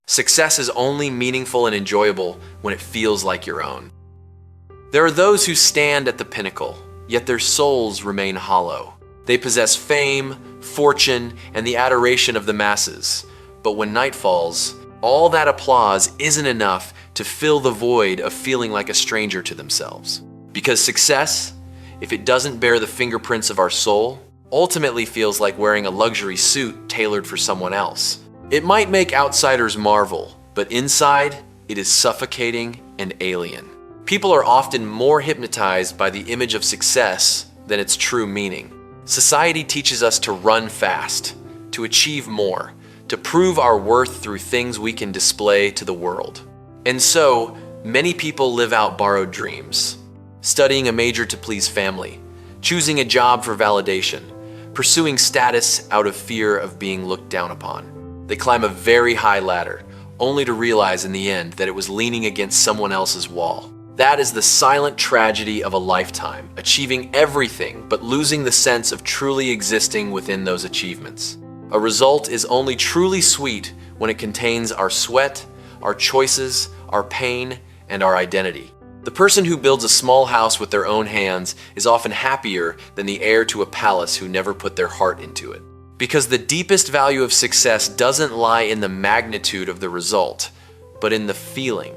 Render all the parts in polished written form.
Success is only meaningful and enjoyable when it feels like your own. There are those who stand at the pinnacle, yet their souls remain hollow. They possess fame, fortune, and the adoration of the masses. But when night falls, all that applause isn't enough to fill the void of feeling like a stranger to themselves. Because success, if it doesn't bear the fingerprints of our soul, ultimately feels like wearing a luxury suit tailored for someone else. It might make outsiders marvel, but inside, it is suffocating and alien. People are often more hypnotized by the image of success than its true meaning. Society teaches us to run fast, to achieve more, to prove our worth through things we can display to the world. And so, many people live out borrowed dreams, studying a major to please family, choosing a job for validation, pursuing status out of fear of being looked down upon. They climb a very high ladder, only to realize in the end that it was leaning against someone else's wall. That is the silent tragedy of a lifetime, achieving everything but losing the sense of truly existing within those achievements. A result is only truly sweet when it contains our sweat, our choices, our pain, and our identity. The person who builds a small house with their own hands is often happier than the heir to a palace who never put their heart into it. Because the deepest value of success doesn't lie in the magnitude of the result, but in the feeling.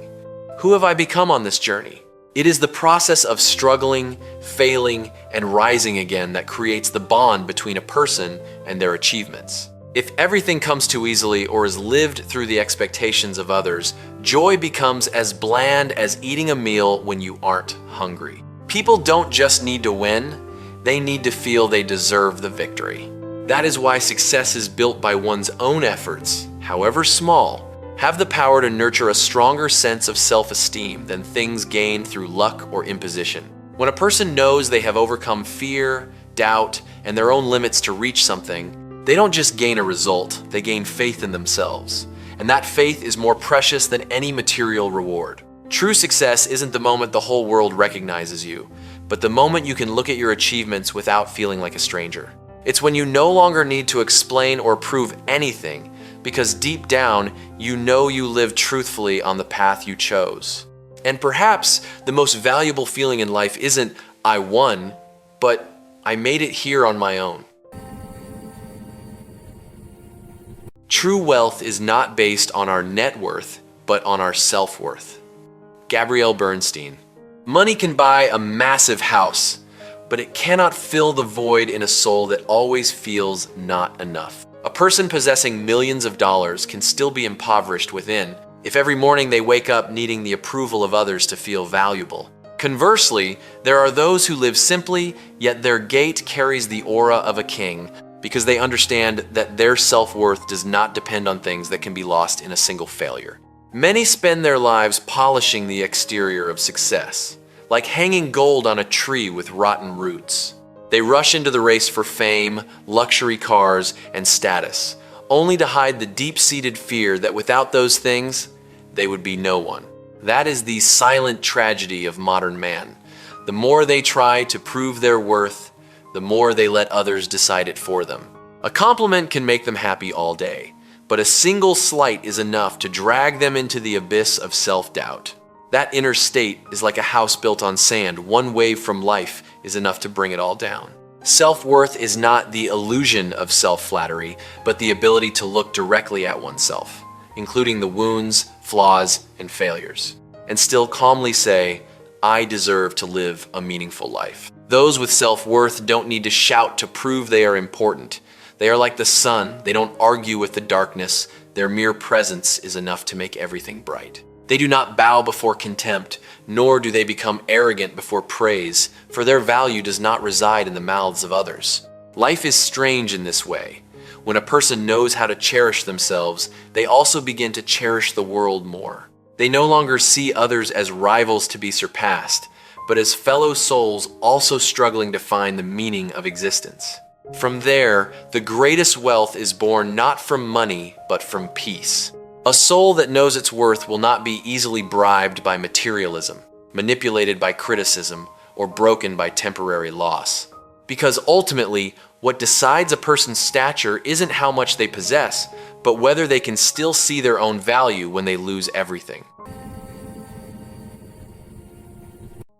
Who have I become on this journey? It is the process of struggling, failing, and rising again that creates the bond between a person and their achievements. If everything comes too easily or is lived through the expectations of others, joy becomes as bland as eating a meal when you aren't hungry. People don't just need to win, they need to feel they deserve the victory. That is why success is built by one's own efforts, however small, have the power to nurture a stronger sense of self-esteem than things gained through luck or imposition. When a person knows they have overcome fear, doubt, and their own limits to reach something, they don't just gain a result, they gain faith in themselves. And that faith is more precious than any material reward. True success isn't the moment the whole world recognizes you, but the moment you can look at your achievements without feeling like a stranger. It's when you no longer need to explain or prove anything, because deep down, you know you lived truthfully on the path you chose. And perhaps the most valuable feeling in life isn't, I won, but I made it here on my own. True wealth is not based on our net worth, but on our self-worth. Gabrielle Bernstein. Money can buy a massive house, but it cannot fill the void in a soul that always feels not enough. A person possessing millions of dollars can still be impoverished within if every morning they wake up needing the approval of others to feel valuable. Conversely, there are those who live simply, yet their gait carries the aura of a king because they understand that their self-worth does not depend on things that can be lost in a single failure. Many spend their lives polishing the exterior of success, like hanging gold on a tree with rotten roots. They rush into the race for fame, luxury cars, and status, only to hide the deep-seated fear that without those things, they would be no one. That is the silent tragedy of modern man. The more they try to prove their worth, the more they let others decide it for them. A compliment can make them happy all day, but a single slight is enough to drag them into the abyss of self-doubt. That inner state is like a house built on sand. One wave from life is enough to bring it all down. Self-worth is not the illusion of self-flattery, but the ability to look directly at oneself, including the wounds, flaws, and failures, and still calmly say, I deserve to live a meaningful life. Those with self-worth don't need to shout to prove they are important. They are like the sun. They don't argue with the darkness. Their mere presence is enough to make everything bright. They do not bow before contempt, nor do they become arrogant before praise, for their value does not reside in the mouths of others. Life is strange in this way. When a person knows how to cherish themselves, they also begin to cherish the world more. They no longer see others as rivals to be surpassed, but as fellow souls also struggling to find the meaning of existence. From there, the greatest wealth is born not from money, but from peace. A soul that knows its worth will not be easily bribed by materialism, manipulated by criticism, or broken by temporary loss. Because ultimately, what decides a person's stature isn't how much they possess, but whether they can still see their own value when they lose everything.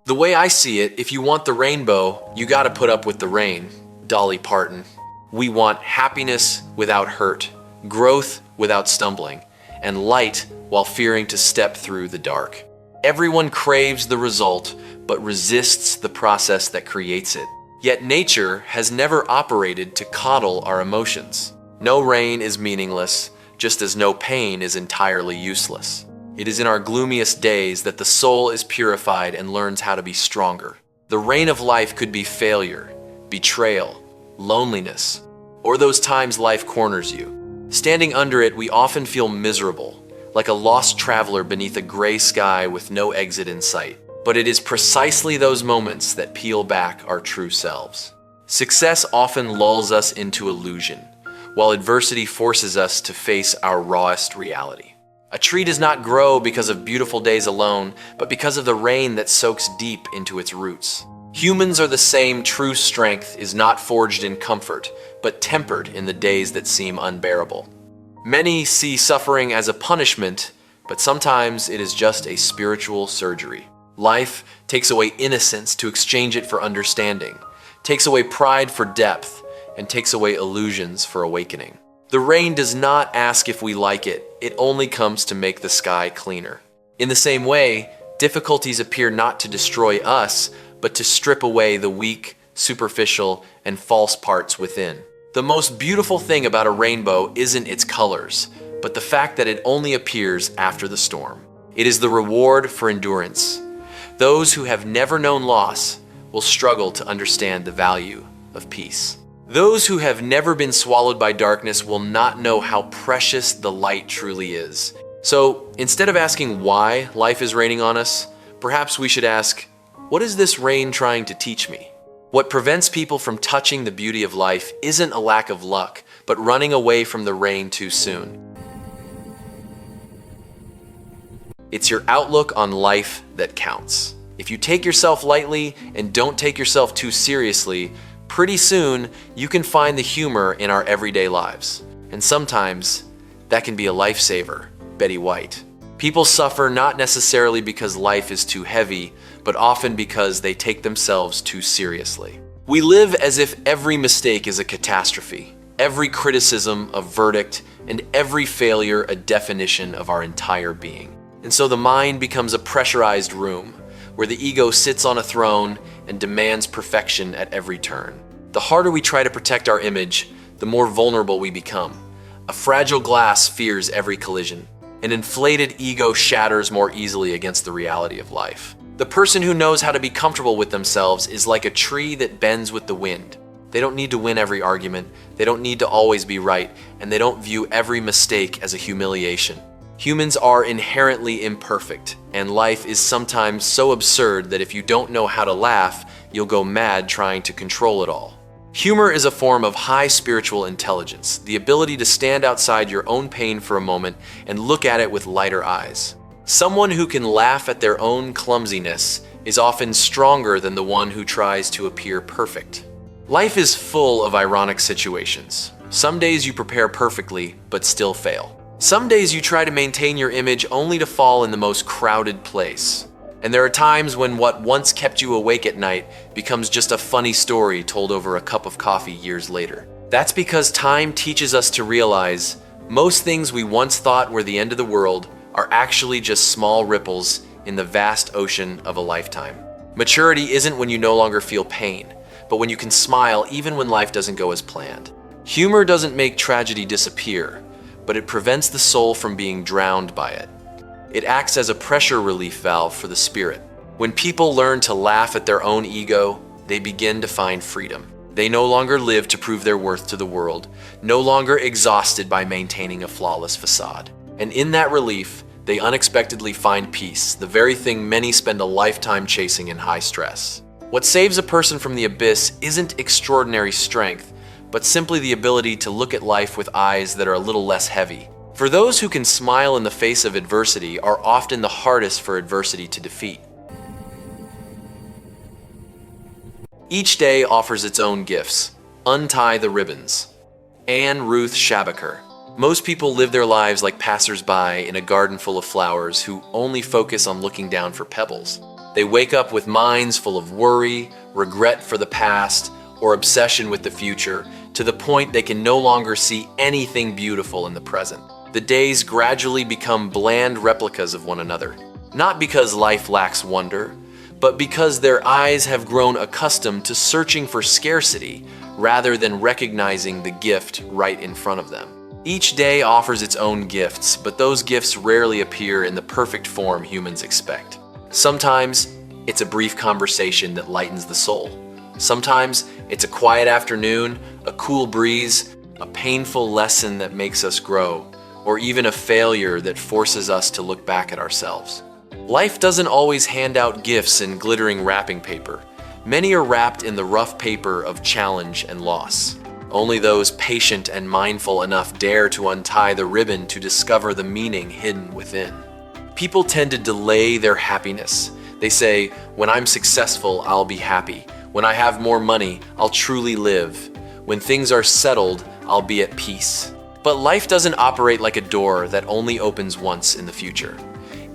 The way I see it, if you want the rainbow, you gotta put up with the rain. Dolly Parton. We want happiness without hurt, growth without stumbling, and light while fearing to step through the dark. Everyone craves the result, but resists the process that creates it. Yet nature has never operated to coddle our emotions. No rain is meaningless, just as no pain is entirely useless. It is in our gloomiest days that the soul is purified and learns how to be stronger. The rain of life could be failure, betrayal, loneliness, or those times life corners you. Standing under it, we often feel miserable, like a lost traveler beneath a gray sky with no exit in sight. But it is precisely those moments that peel back our true selves. Success often lulls us into illusion, while adversity forces us to face our rawest reality. A tree does not grow because of beautiful days alone, but because of the rain that soaks deep into its roots. Humans are the same. True strength is not forged in comfort, but tempered in the days that seem unbearable. Many see suffering as a punishment, but sometimes it is just a spiritual surgery. Life takes away innocence to exchange it for understanding, takes away pride for depth, and takes away illusions for awakening. The rain does not ask if we like it, it only comes to make the sky cleaner. In the same way, difficulties appear not to destroy us, but to strip away the weak, superficial, and false parts within. The most beautiful thing about a rainbow isn't its colors, but the fact that it only appears after the storm. It is the reward for endurance. Those who have never known loss will struggle to understand the value of peace. Those who have never been swallowed by darkness will not know how precious the light truly is. So instead of asking why life is raining on us, perhaps we should ask, what is this rain trying to teach me? What prevents people from touching the beauty of life isn't a lack of luck, but running away from the rain too soon. It's your outlook on life that counts. If you take yourself lightly and don't take yourself too seriously, pretty soon you can find the humor in our everyday lives. And sometimes that can be a lifesaver. Betty White. People suffer not necessarily because life is too heavy, but often because they take themselves too seriously. We live as if every mistake is a catastrophe, every criticism a verdict, and every failure a definition of our entire being. And so the mind becomes a pressurized room where the ego sits on a throne and demands perfection at every turn. The harder we try to protect our image, the more vulnerable we become. A fragile glass fears every collision. An inflated ego shatters more easily against the reality of life. The person who knows how to be comfortable with themselves is like a tree that bends with the wind. They don't need to win every argument, they don't need to always be right, and they don't view every mistake as a humiliation. Humans are inherently imperfect, and life is sometimes so absurd that if you don't know how to laugh, you'll go mad trying to control it all. Humor is a form of high spiritual intelligence, the ability to stand outside your own pain for a moment and look at it with lighter eyes. Someone who can laugh at their own clumsiness is often stronger than the one who tries to appear perfect. Life is full of ironic situations. Some days you prepare perfectly, but still fail. Some days you try to maintain your image only to fall in the most crowded place. And there are times when what once kept you awake at night becomes just a funny story told over a cup of coffee years later. That's because time teaches us to realize most things we once thought were the end of the world are actually just small ripples in the vast ocean of a lifetime. Maturity isn't when you no longer feel pain, but when you can smile even when life doesn't go as planned. Humor doesn't make tragedy disappear, but it prevents the soul from being drowned by it. It acts as a pressure relief valve for the spirit. When people learn to laugh at their own ego, they begin to find freedom. They no longer live to prove their worth to the world, no longer exhausted by maintaining a flawless facade. And in that relief, they unexpectedly find peace, the very thing many spend a lifetime chasing in high stress. What saves a person from the abyss isn't extraordinary strength, but simply the ability to look at life with eyes that are a little less heavy. For those who can smile in the face of adversity are often the hardest for adversity to defeat. Each day offers its own gifts. Untie the ribbons. Ruth Schabacker. Most people live their lives like passersby in a garden full of flowers who only focus on looking down for pebbles. They wake up with minds full of worry, regret for the past, or obsession with the future, to the point they can no longer see anything beautiful in the present. The days gradually become bland replicas of one another, not because life lacks wonder, but because their eyes have grown accustomed to searching for scarcity rather than recognizing the gift right in front of them. Each day offers its own gifts, but those gifts rarely appear in the perfect form humans expect. Sometimes it's a brief conversation that lightens the soul. Sometimes it's a quiet afternoon, a cool breeze, a painful lesson that makes us grow, or even a failure that forces us to look back at ourselves. Life doesn't always hand out gifts in glittering wrapping paper. Many are wrapped in the rough paper of challenge and loss. Only those patient and mindful enough dare to untie the ribbon to discover the meaning hidden within. People tend to delay their happiness. They say, when I'm successful, I'll be happy. When I have more money, I'll truly live. When things are settled, I'll be at peace. But life doesn't operate like a door that only opens once in the future.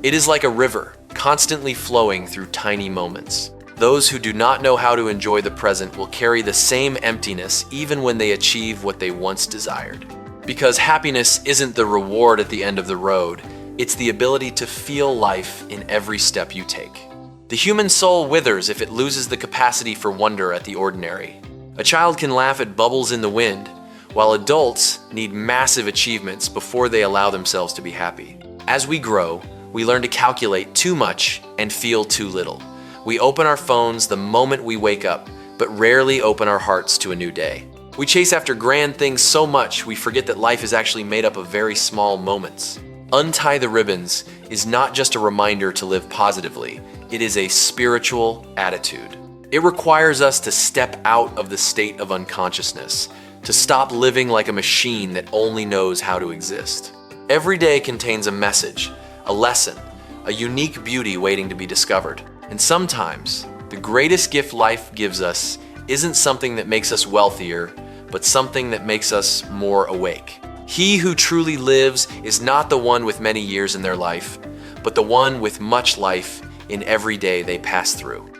It is like a river, constantly flowing through tiny moments. Those who do not know how to enjoy the present will carry the same emptiness even when they achieve what they once desired. Because happiness isn't the reward at the end of the road, it's the ability to feel life in every step you take. The human soul withers if it loses the capacity for wonder at the ordinary. A child can laugh at bubbles in the wind, while adults need massive achievements before they allow themselves to be happy. As we grow, we learn to calculate too much and feel too little. We open our phones the moment we wake up, but rarely open our hearts to a new day. We chase after grand things so much we forget that life is actually made up of very small moments. Untie the ribbons is not just a reminder to live positively, it is a spiritual attitude. It requires us to step out of the state of unconsciousness, to stop living like a machine that only knows how to exist. Every day contains a message, a lesson, a unique beauty waiting to be discovered. And sometimes, the greatest gift life gives us isn't something that makes us wealthier, but something that makes us more awake. He who truly lives is not the one with many years in their life, but the one with much life in every day they pass through.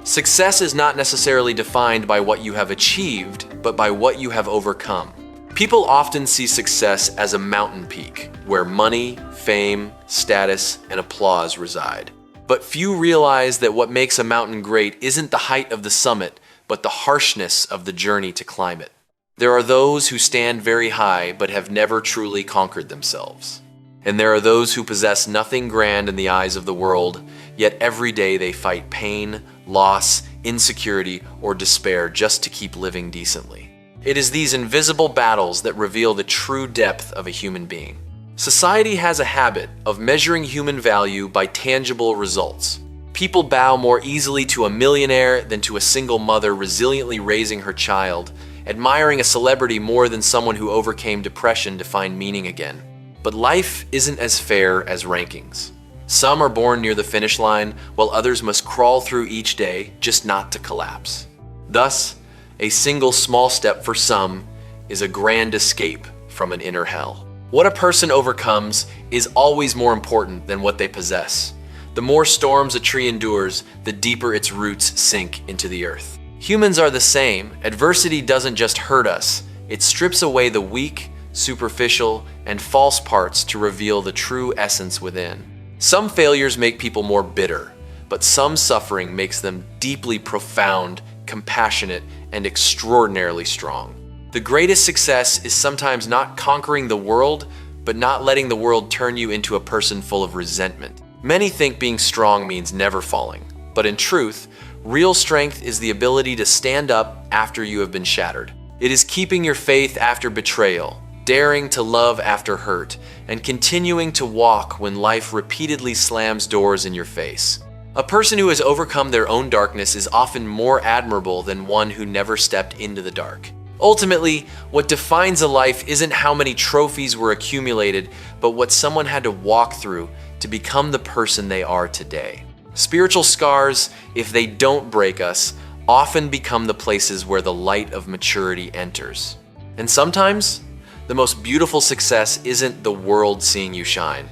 Success is not necessarily defined by what you have achieved, but by what you have overcome. People often see success as a mountain peak, where money, fame, status, and applause reside. But few realize that what makes a mountain great isn't the height of the summit, but the harshness of the journey to climb it. There are those who stand very high but have never truly conquered themselves. And there are those who possess nothing grand in the eyes of the world, yet every day they fight pain, loss, insecurity, or despair just to keep living decently. It is these invisible battles that reveal the true depth of a human being. Society has a habit of measuring human value by tangible results. People bow more easily to a millionaire than to a single mother resiliently raising her child, admiring a celebrity more than someone who overcame depression to find meaning again. But life isn't as fair as rankings. Some are born near the finish line, while others must crawl through each day just not to collapse. Thus, a single small step for some is a grand escape from an inner hell. What a person overcomes is always more important than what they possess. The more storms a tree endures, the deeper its roots sink into the earth. Humans are the same. Adversity doesn't just hurt us, it strips away the weak, superficial, and false parts to reveal the true essence within. Some failures make people more bitter, but some suffering makes them deeply profound, compassionate, and extraordinarily strong. The greatest success is sometimes not conquering the world, but not letting the world turn you into a person full of resentment. Many think being strong means never falling, but in truth, real strength is the ability to stand up after you have been shattered. It is keeping your faith after betrayal, daring to love after hurt, and continuing to walk when life repeatedly slams doors in your face. A person who has overcome their own darkness is often more admirable than one who never stepped into the dark. Ultimately, what defines a life isn't how many trophies were accumulated, but what someone had to walk through to become the person they are today. Spiritual scars, if they don't break us, often become the places where the light of maturity enters. And sometimes, the most beautiful success isn't the world seeing you shine,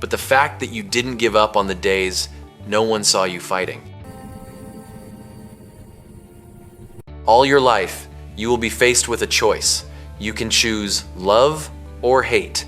but the fact that you didn't give up on the days no one saw you fighting. All your life, you will be faced with a choice. You can choose love or hate.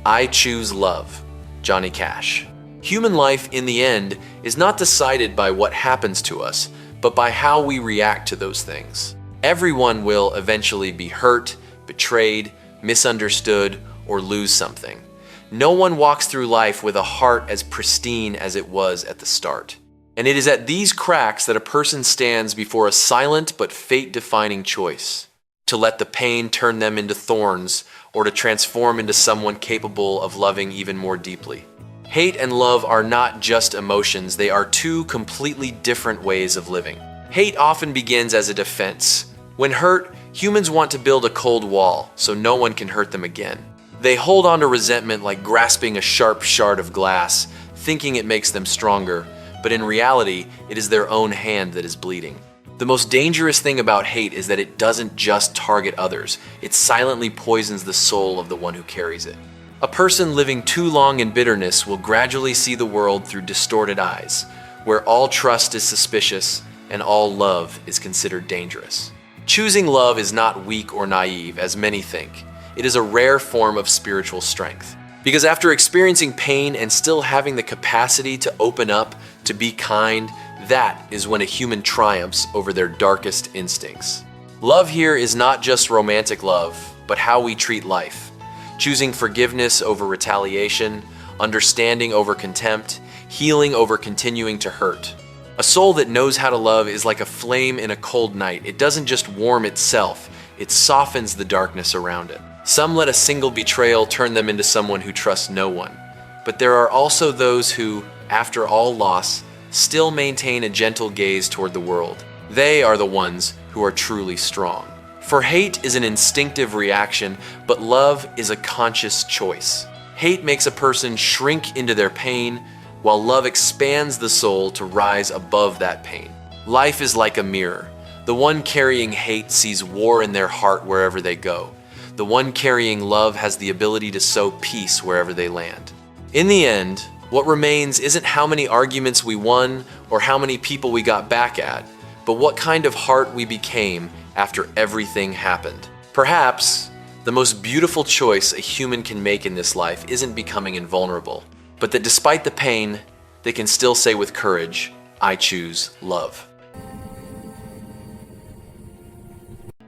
I choose love. Johnny Cash. Human life, in the end, is not decided by what happens to us, but by how we react to those things. Everyone will eventually be hurt, betrayed, misunderstood, or lose something. No one walks through life with a heart as pristine as it was at the start. And it is at these cracks that a person stands before a silent but fate-defining choice: to let the pain turn them into thorns, or to transform into someone capable of loving even more deeply. Hate and love are not just emotions, they are two completely different ways of living. Hate often begins as a defense. When hurt, humans want to build a cold wall so no one can hurt them again. They hold on to resentment like grasping a sharp shard of glass, thinking it makes them stronger, but in reality, it is their own hand that is bleeding. The most dangerous thing about hate is that it doesn't just target others, it silently poisons the soul of the one who carries it. A person living too long in bitterness will gradually see the world through distorted eyes, where all trust is suspicious and all love is considered dangerous. Choosing love is not weak or naive, as many think. It is a rare form of spiritual strength. Because after experiencing pain and still having the capacity to open up, to be kind, that is when a human triumphs over their darkest instincts. Love here is not just romantic love, but how we treat life. Choosing forgiveness over retaliation, understanding over contempt, healing over continuing to hurt. A soul that knows how to love is like a flame in a cold night. It doesn't just warm itself, it softens the darkness around it. Some let a single betrayal turn them into someone who trusts no one. But there are also those who, after all loss, still maintain a gentle gaze toward the world. They are the ones who are truly strong. For hate is an instinctive reaction, but love is a conscious choice. Hate makes a person shrink into their pain, while love expands the soul to rise above that pain. Life is like a mirror. The one carrying hate sees war in their heart wherever they go. The one carrying love has the ability to sow peace wherever they land. In the end, what remains isn't how many arguments we won or how many people we got back at, but what kind of heart we became after everything happened. Perhaps the most beautiful choice a human can make in this life isn't becoming invulnerable, but that despite the pain, they can still say with courage, I choose love.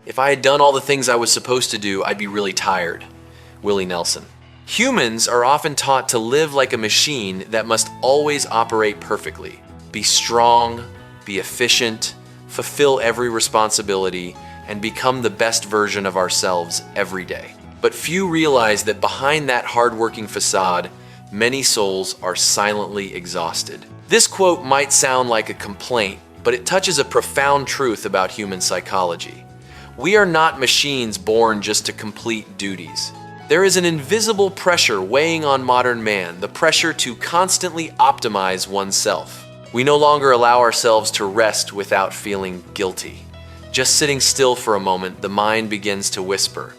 If I had done all the things I was supposed to do, I'd be really tired. Willie Nelson. Humans are often taught to live like a machine that must always operate perfectly. Be strong, be efficient, fulfill every responsibility, and become the best version of ourselves every day. But few realize that behind that hardworking facade, many souls are silently exhausted. This quote might sound like a complaint, but it touches a profound truth about human psychology. We are not machines born just to complete duties. There is an invisible pressure weighing on modern man, the pressure to constantly optimize oneself. We no longer allow ourselves to rest without feeling guilty. Just sitting still for a moment, the mind begins to whisper,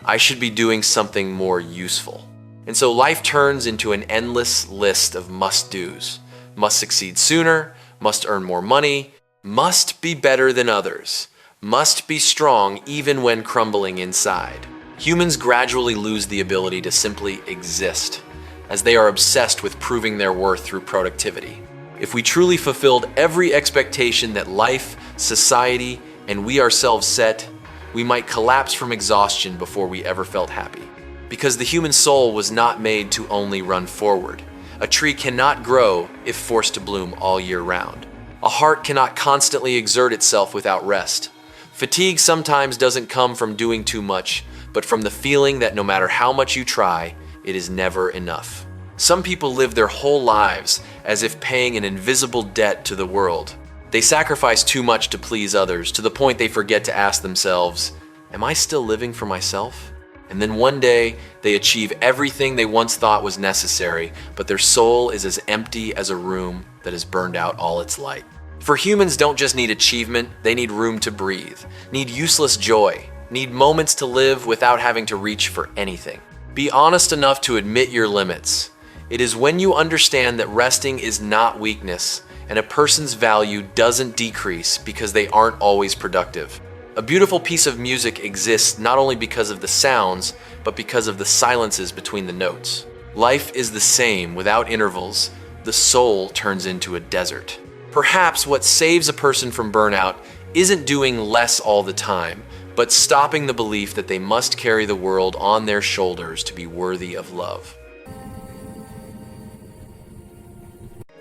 I should be doing something more useful. And so life turns into an endless list of must-dos. Must succeed sooner, must earn more money, must be better than others, must be strong even when crumbling inside. Humans gradually lose the ability to simply exist, as they are obsessed with proving their worth through productivity. If we truly fulfilled every expectation that life, society, and we ourselves set, we might collapse from exhaustion before we ever felt happy. Because the human soul was not made to only run forward. A tree cannot grow if forced to bloom all year round. A heart cannot constantly exert itself without rest. Fatigue sometimes doesn't come from doing too much, but from the feeling that no matter how much you try, it is never enough. Some people live their whole lives as if paying an invisible debt to the world. They sacrifice too much to please others, to the point they forget to ask themselves, am I still living for myself? And then one day, they achieve everything they once thought was necessary, but their soul is as empty as a room that has burned out all its light. For humans don't just need achievement, they need room to breathe, need useless joy, need moments to live without having to reach for anything. Be honest enough to admit your limits. It is when you understand that resting is not weakness, and a person's value doesn't decrease because they aren't always productive. A beautiful piece of music exists not only because of the sounds, but because of the silences between the notes. Life is the same without intervals. The soul turns into a desert. Perhaps what saves a person from burnout isn't doing less all the time, but stopping the belief that they must carry the world on their shoulders to be worthy of love.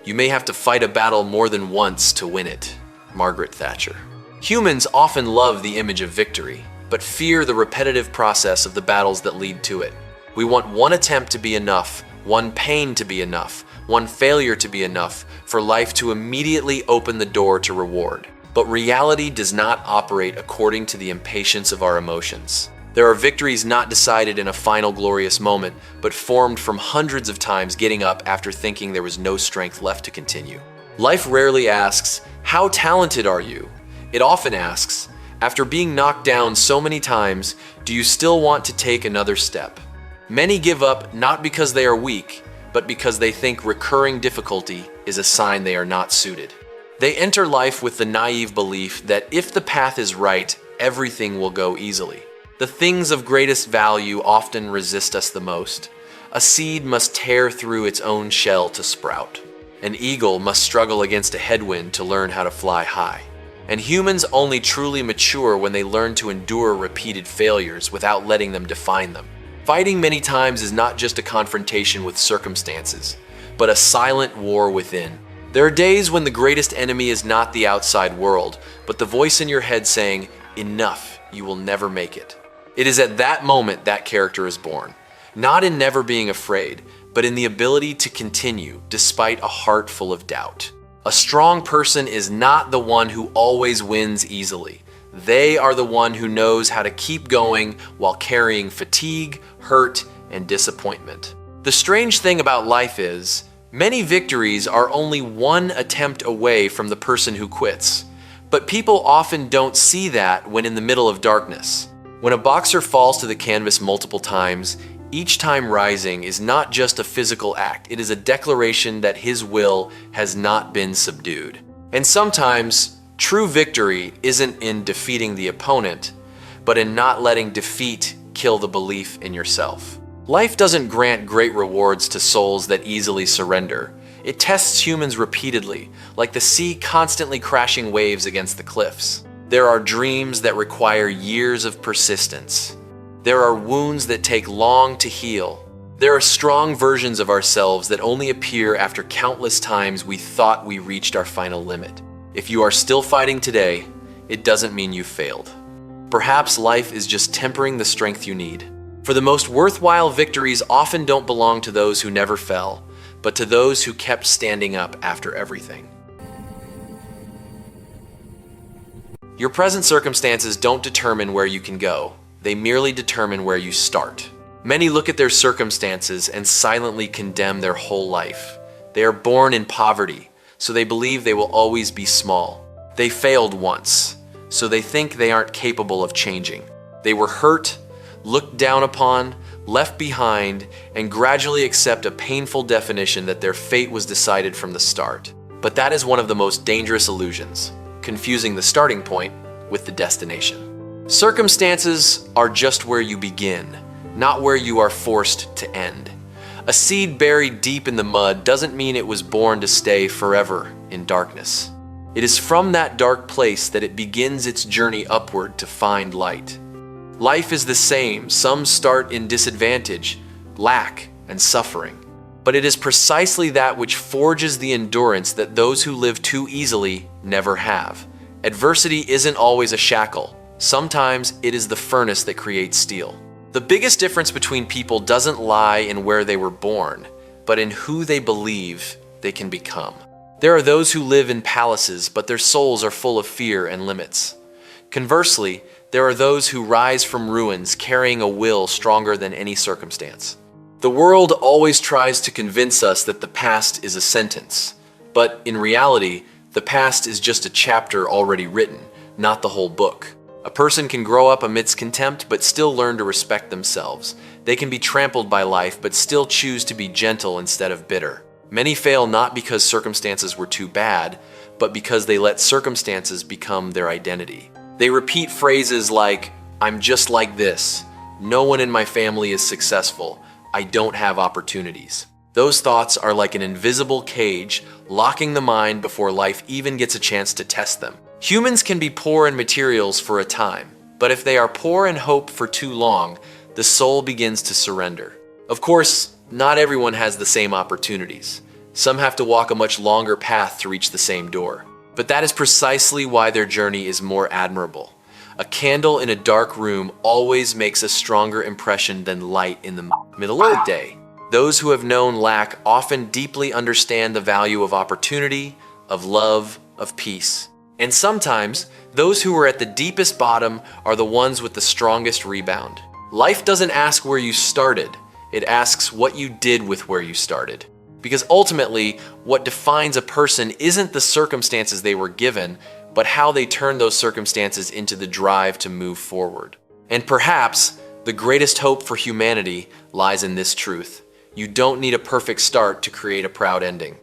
You may have to fight a battle more than once to win it. Margaret Thatcher. Humans often love the image of victory, but fear the repetitive process of the battles that lead to it. We want one attempt to be enough, one pain to be enough, one failure to be enough for life to immediately open the door to reward. But reality does not operate according to the impatience of our emotions. There are victories not decided in a final glorious moment, but formed from hundreds of times getting up after thinking there was no strength left to continue. Life rarely asks, "How talented are you?" It often asks, "After being knocked down so many times, do you still want to take another step?" Many give up not because they are weak, but because they think recurring difficulty is a sign they are not suited. They enter life with the naive belief that if the path is right, everything will go easily. The things of greatest value often resist us the most. A seed must tear through its own shell to sprout. An eagle must struggle against a headwind to learn how to fly high. And humans only truly mature when they learn to endure repeated failures without letting them define them. Fighting many times is not just a confrontation with circumstances, but a silent war within. There are days when the greatest enemy is not the outside world, but the voice in your head saying, "Enough, you will never make it." It is at that moment that character is born, not in never being afraid, but in the ability to continue despite a heart full of doubt. A strong person is not the one who always wins easily. They are the one who knows how to keep going while carrying fatigue, hurt, and disappointment. The strange thing about life is, many victories are only one attempt away from the person who quits. But people often don't see that when in the middle of darkness. When a boxer falls to the canvas multiple times, each time rising is not just a physical act, it is a declaration that his will has not been subdued. And sometimes, true victory isn't in defeating the opponent, but in not letting defeat kill the belief in yourself. Life doesn't grant great rewards to souls that easily surrender. It tests humans repeatedly, like the sea constantly crashing waves against the cliffs. There are dreams that require years of persistence. There are wounds that take long to heal. There are strong versions of ourselves that only appear after countless times we thought we reached our final limit. If you are still fighting today, it doesn't mean you failed. Perhaps life is just tempering the strength you need. For the most worthwhile victories often don't belong to those who never fell, but to those who kept standing up after everything. Your present circumstances don't determine where you can go. They merely determine where you start. Many look at their circumstances and silently condemn their whole life. They are born in poverty, so they believe they will always be small. They failed once, so they think they aren't capable of changing. They were hurt, looked down upon, left behind, and gradually accept a painful definition that their fate was decided from the start. But that is one of the most dangerous illusions, confusing the starting point with the destination. Circumstances are just where you begin, not where you are forced to end. A seed buried deep in the mud doesn't mean it was born to stay forever in darkness. It is from that dark place that it begins its journey upward to find light. Life is the same. Some start in disadvantage, lack, and suffering. But it is precisely that which forges the endurance that those who live too easily never have. Adversity isn't always a shackle. Sometimes it is the furnace that creates steel. The biggest difference between people doesn't lie in where they were born, but in who they believe they can become. There are those who live in palaces, but their souls are full of fear and limits. Conversely, there are those who rise from ruins carrying a will stronger than any circumstance. The world always tries to convince us that the past is a sentence, but in reality, the past is just a chapter already written, not the whole book. A person can grow up amidst contempt but still learn to respect themselves. They can be trampled by life but still choose to be gentle instead of bitter. Many fail not because circumstances were too bad, but because they let circumstances become their identity. They repeat phrases like, "I'm just like this," "No one in my family is successful," "I don't have opportunities." Those thoughts are like an invisible cage, locking the mind before life even gets a chance to test them. Humans can be poor in materials for a time, but if they are poor in hope for too long, the soul begins to surrender. Of course, not everyone has the same opportunities. Some have to walk a much longer path to reach the same door. But that is precisely why their journey is more admirable. A candle in a dark room always makes a stronger impression than light in the middle of the day. Those who have known lack often deeply understand the value of opportunity, of love, of peace. And sometimes, those who are at the deepest bottom are the ones with the strongest rebound. Life doesn't ask where you started, it asks what you did with where you started. Because ultimately, what defines a person isn't the circumstances they were given, but how they turn those circumstances into the drive to move forward. And perhaps, the greatest hope for humanity lies in this truth. You don't need a perfect start to create a proud ending.